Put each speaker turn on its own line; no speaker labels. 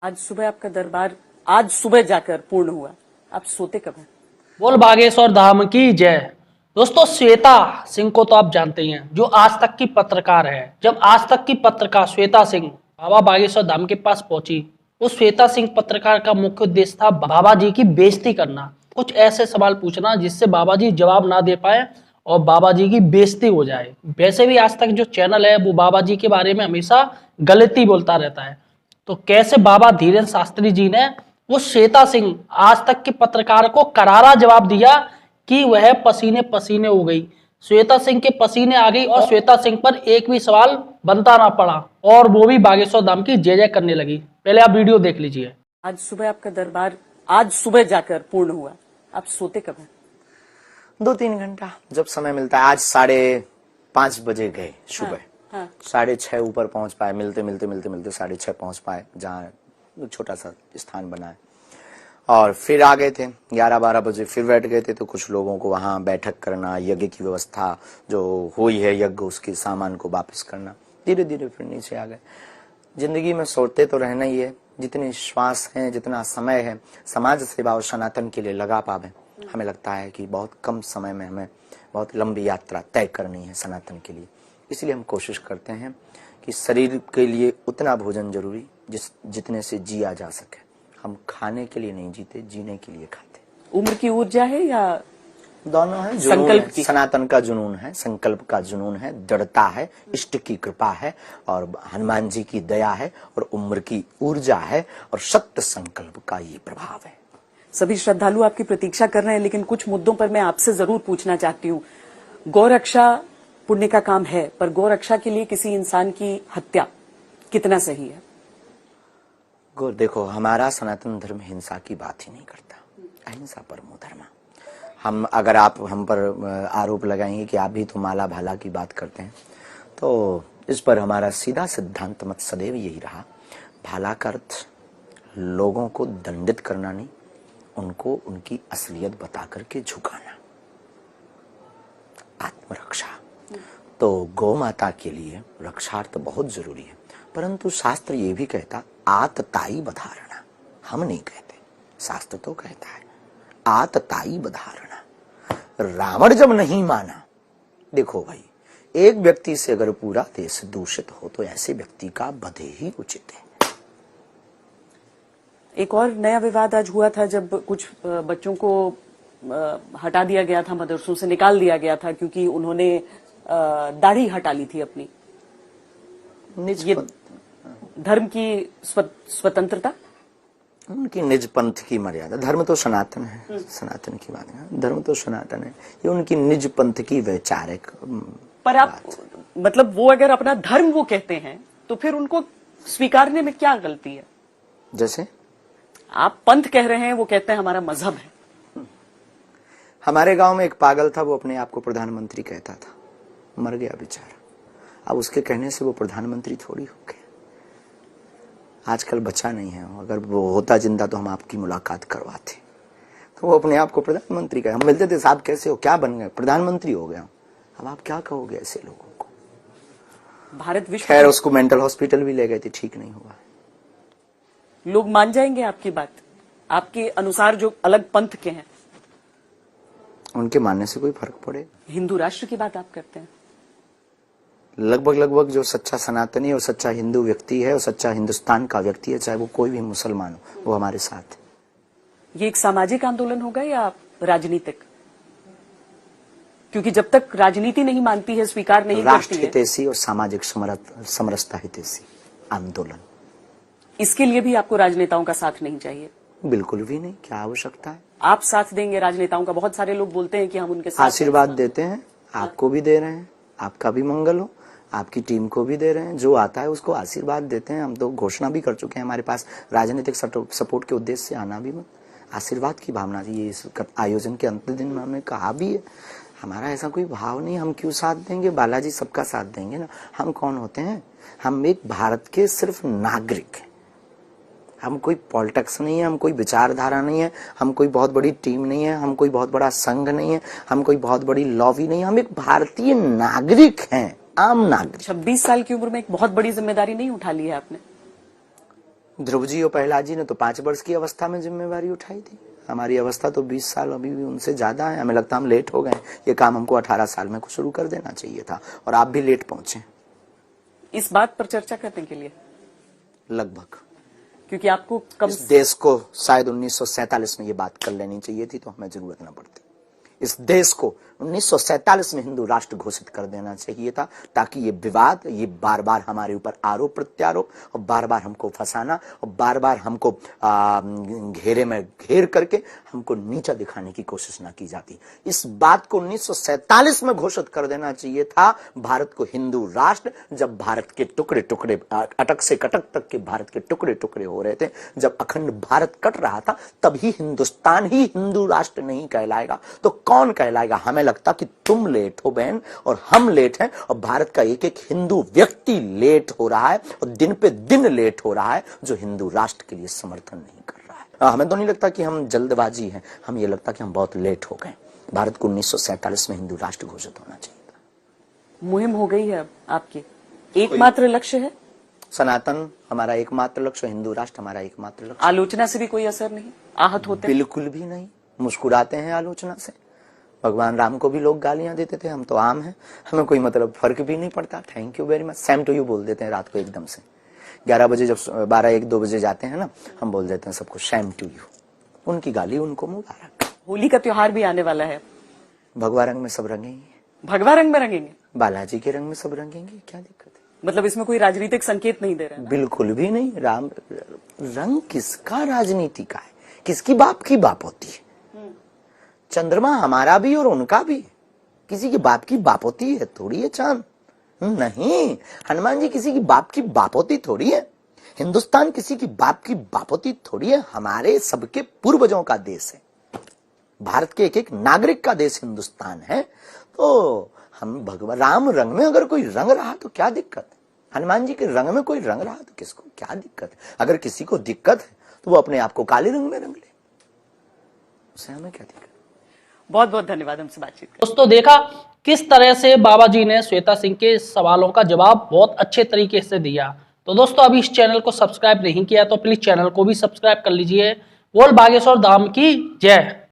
आज सुबह आपका दरबार आज सुबह जाकर पूर्ण हुआ, आप सोते कब हैं?
बोल बागेश्वर धाम की जय। दोस्तों, श्वेता सिंह को तो आप जानते ही हैं, जो आज तक की पत्रकार है। जब आज तक की पत्रकार श्वेता सिंह बाबा बागेश्वर धाम के पास पहुंची, उस श्वेता सिंह पत्रकार का मुख्य उद्देश्य था बाबा जी की बेइज्जती करना, कुछ ऐसे सवाल पूछना जिससे बाबा जी जवाब ना दे पाए और बाबा जी की बेइज्जती हो जाए। वैसे भी आज तक जो चैनल है वो बाबा जी के बारे में हमेशा गलती बोलता रहता है। तो कैसे बाबा धीरेन्द्र शास्त्री जी ने वो श्वेता सिंह आज तक के पत्रकार को करारा जवाब दिया कि वह पसीने पसीने हो गई। श्वेता सिंह के पसीने आ गई और श्वेता सिंह पर एक भी सवाल बनता ना पड़ा और वो भी बागेश्वर धाम की जय जय करने लगी। पहले आप वीडियो देख लीजिए।
आज सुबह आपका दरबार आज सुबह जाकर पूर्ण हुआ, आप सोते कब हैं?
2-3 घंटा जब समय मिलता है। आज 5:30 बजे गए सुबह।
हाँ।
6:30 ऊपर पहुंच पाए, मिलते 6:30 पहुंच पाए, जहाँ छोटा सा स्थान बना है। और फिर आ गए थे 11-12 बजे, फिर बैठ गए थे। तो कुछ लोगों को वहां बैठक करना, यज्ञ की व्यवस्था जो हुई है यज्ञ, उसके सामान को वापस करना। धीरे धीरे फिर नीचे आ गए। जिंदगी में सोते तो रहना ही है। जितने श्वास हैं, जितना समय है समाज सेवा और सनातन के लिए लगा पावे। हमें लगता है कि बहुत कम समय में हमें बहुत लंबी यात्रा तय करनी है सनातन के लिए। इसलिए हम कोशिश करते हैं कि शरीर के लिए उतना भोजन जरूरी जितने से जिया जा सके। हम खाने के लिए नहीं जीते, जीने के लिए खाते।
उम्र की ऊर्जा है या
दोनों है,
संकल्प की?
सनातन का जुनून है, संकल्प का जुनून है, दृढ़ता है, इष्ट की कृपा है और हनुमान जी की दया है और उम्र की ऊर्जा है और सत्य संकल्प का ये प्रभाव है।
सभी श्रद्धालु आपकी प्रतीक्षा कर रहे हैं, लेकिन कुछ मुद्दों पर मैं आपसे जरूर पूछना चाहती हूँ। गौरक्षा पुण्य का काम है, पर गौरक्षा के लिए किसी इंसान की हत्या कितना सही है?
देखो, हमारा सनातन धर्म हिंसा की बात ही नहीं करता। अहिंसा परमो धर्म। अगर आप हम पर आरोप लगाएंगे कि आप भी तो माला भाला की बात करते हैं, तो इस पर हमारा सीधा सिद्धांत मत सदैव यही रहा, भाला का अर्थ लोगों को दंडित करना नहीं, उनको उनकी असलियत बता करके झुकाना, आत्मरक्षा। तो गौ माता के लिए रक्षार्थ बहुत जरूरी है, परंतु शास्त्र ये भी कहता आतताई बधारणा। हम नहीं कहते, शास्त्र तो कहता है आतताई बधारणा। रावण जब नहीं माना, देखो भाई, एक व्यक्ति से अगर पूरा देश दूषित हो तो ऐसे व्यक्ति का वध ही उचित है।
एक और नया विवाद आज हुआ था जब कुछ बच्चों को हटा दिया गया था, मदरसों से निकाल दिया गया था क्योंकि उन्होंने दाढ़ी हटा ली थी अपनी। ये धर्म की स्वतंत्रता,
उनकी निज पंथ की मर्यादा। धर्म तो सनातन है, सनातन की बात है, धर्म तो सनातन है, ये उनकी निज पंथ की वैचारिक।
पर आप मतलब वो अगर अपना धर्म वो कहते हैं तो फिर उनको स्वीकारने में क्या गलती है?
जैसे
आप पंथ कह रहे हैं, वो कहते हैं हमारा मजहब है।
हमारे गांव में एक पागल था, वो अपने आप को प्रधानमंत्री कहता था, मर गया बेचारा। अब उसके कहने से वो प्रधानमंत्री थोड़ी हो गया। आजकल बचा नहीं है, अगर वो होता जिंदा तो हम आपकी मुलाकात करवाते। तो वो अपने आप को प्रधानमंत्री कहे। हम मिलते थे, साहब कैसे हो, क्या बन गए? प्रधानमंत्री हो गया। अब आप क्या कहोगे ऐसे लोगों को?
भारत विश्व,
खैर उसको मेंटल हॉस्पिटल भी ले गए थे, ठीक नहीं हुआ।
लोग मान जाएंगे आपकी बात? आपके अनुसार जो अलग पंथ के हैं,
उनके मानने से कोई फर्क पड़े?
हिंदू राष्ट्र की बात आप करते हैं।
लगभग जो सच्चा सनातनी और सच्चा हिंदू व्यक्ति है और सच्चा हिंदुस्तान का व्यक्ति है, चाहे वो कोई भी मुसलमान हो, वो हमारे साथ है। ये
एक सामाजिक आंदोलन होगा या राजनीतिक? क्योंकि जब तक राजनीति नहीं मानती है, स्वीकार नहीं करती है,
राष्ट्र हितैषी और सामाजिक समरसता हितैषी आंदोलन।
इसके लिए भी आपको राजनेताओं का साथ नहीं चाहिए?
बिल्कुल भी नहीं, क्या आवश्यकता है?
आप साथ देंगे राजनेताओं का? बहुत सारे लोग बोलते हैं कि हम उनके साथ
आशीर्वाद देते हैं, आपको भी दे रहे हैं, आपका भी मंगल हो, आपकी टीम को भी दे रहे हैं। जो आता है उसको आशीर्वाद देते हैं। हम तो घोषणा भी कर चुके हैं, हमारे पास राजनीतिक सपोर्ट के उद्देश्य से आना भी मत। आशीर्वाद की भावना ये इस आयोजन के अंतिम दिन में हमने कहा भी है। हमारा ऐसा कोई भाव नहीं, हम क्यों साथ देंगे? बालाजी सबका साथ देंगे ना। हम कौन होते हैं? हम एक भारत के सिर्फ नागरिक हैं। हम कोई पॉलिटिक्स नहीं है, हम कोई विचारधारा नहीं है, हम कोई बहुत बड़ी टीम नहीं है, हम कोई बहुत बड़ा संघ नहीं है, हम कोई बहुत बड़ी लॉबी नहीं है। हम एक भारतीय नागरिक हैं, आम नागरिक।
26 साल की उम्र में एक बहुत बड़ी जिम्मेदारी नहीं उठा ली है आपने?
ध्रुव जी और प्रहलाद जी ने तो 5 वर्ष की अवस्था में जिम्मेवारी उठाई थी। हमारी अवस्था तो 20 साल अभी भी उनसे ज्यादा है। हमें लगता है हम लेट हो गए। ये काम हमको 18 साल में शुरू कर देना चाहिए था, और आप भी लेट पहुंचे।
इस बात पर चर्चा करने के लिए
लगभग,
क्योंकि आपको कम
इस देश को शायद 1947 में ये बात कर लेनी चाहिए थी, तो हमें जरूरत न पड़ती। इस देश को 1947 में हिंदू राष्ट्र घोषित कर देना चाहिए था, ताकि ये विवाद, ये बार बार हमारे ऊपर आरोप प्रत्यारोप, और बार बार हमको फंसाना, और बार बार हमको घेरे में घेर करके हमको नीचा दिखाने की कोशिश ना की जाती। इस बात को 1947 में घोषित कर देना चाहिए था, भारत को हिंदू राष्ट्र। जब भारत के टुकड़े टुकड़े, अटक से कटक तक के भारत के टुकड़े टुकड़े हो रहे थे, जब अखंड भारत कट रहा था, तभी हिंदुस्तान ही हिंदू राष्ट्र नहीं कहलाएगा तो कौन कहलाएगा? हमें लगता कि तुम लेट हो बहन, और हम लेट हैं, और भारत का एक एक हिंदू व्यक्ति लेट हो रहा है, और दिन पे दिन लेट हो रहा है, जो हिंदू राष्ट्र के लिए समर्थन नहीं कर रहा है। हमें तो नहीं लगता कि हम जल्दबाजी हैं, हमें यह लगता कि हम बहुत लेट हो गए। भारत को 1947 में हिंदू राष्ट्र घोषित होना चाहिए था।
मुहिम हो गई है अब आपकी, एकमात्र लक्ष्य है
सनातन हमारा एकमात्र लक्ष्य, हिंदू राष्ट्र हमारा एकमात्र लक्ष्य।
आलोचना से भी कोई असर नहीं, आहत होते हैं?
बिल्कुल भी नहीं, मुस्कुराते हैं आलोचना से। भगवान राम को भी लोग गालियां देते थे, हम तो आम हैं, हमें कोई मतलब फर्क भी नहीं पड़ता। Thank you very much, same to you बोल देते हैं रात को एकदम से। 11 बजे जब 12-1-2 बजे जाते हैं ना, हम बोल देते हैं सबको सेम टू यू। उनकी गाली उनको मुबारक।
होली का त्योहार भी आने वाला है,
भगवा रंग में सब रंगेंगे,
भगवा रंग में रंगेंगे,
बालाजी के रंग में सब रंगेंगे, क्या दिक्कत है?
मतलब इसमें कोई राजनीतिक संकेत नहीं दे रहे हैं?
बिल्कुल भी नहीं। राम रंग किसका राजनीति का है? किसकी बाप की बाप होती है? चंद्रमा हमारा भी और उनका भी, किसी की बाप की बाप होती है थोड़ी है चांद? नहीं, हनुमान जी किसी की बाप की बाप होती थोड़ी है। हिंदुस्तान किसी की बाप की बाप होती थोड़ी है। हमारे सबके पूर्वजों का देश है, भारत के एक एक नागरिक का देश हिंदुस्तान है। तो हम भगवान राम रंग में अगर कोई रंग रहा तो क्या दिक्कत? हनुमान जी के रंग में कोई रंग रहा तो किसको क्या दिक्कत? अगर किसी को दिक्कत है तो वो अपने आप को काले रंग में रंग ले, उससे हमें क्या दिक्कत?
बहुत बहुत धन्यवाद हमसे बातचीत करने।
दोस्तों देखा किस तरह से बाबा जी ने श्वेता सिंह के सवालों का जवाब बहुत अच्छे तरीके से दिया। तो दोस्तों अभी इस चैनल को सब्सक्राइब नहीं किया तो प्लीज चैनल को भी सब्सक्राइब कर लीजिए। बोल बागेश्वर धाम की जय।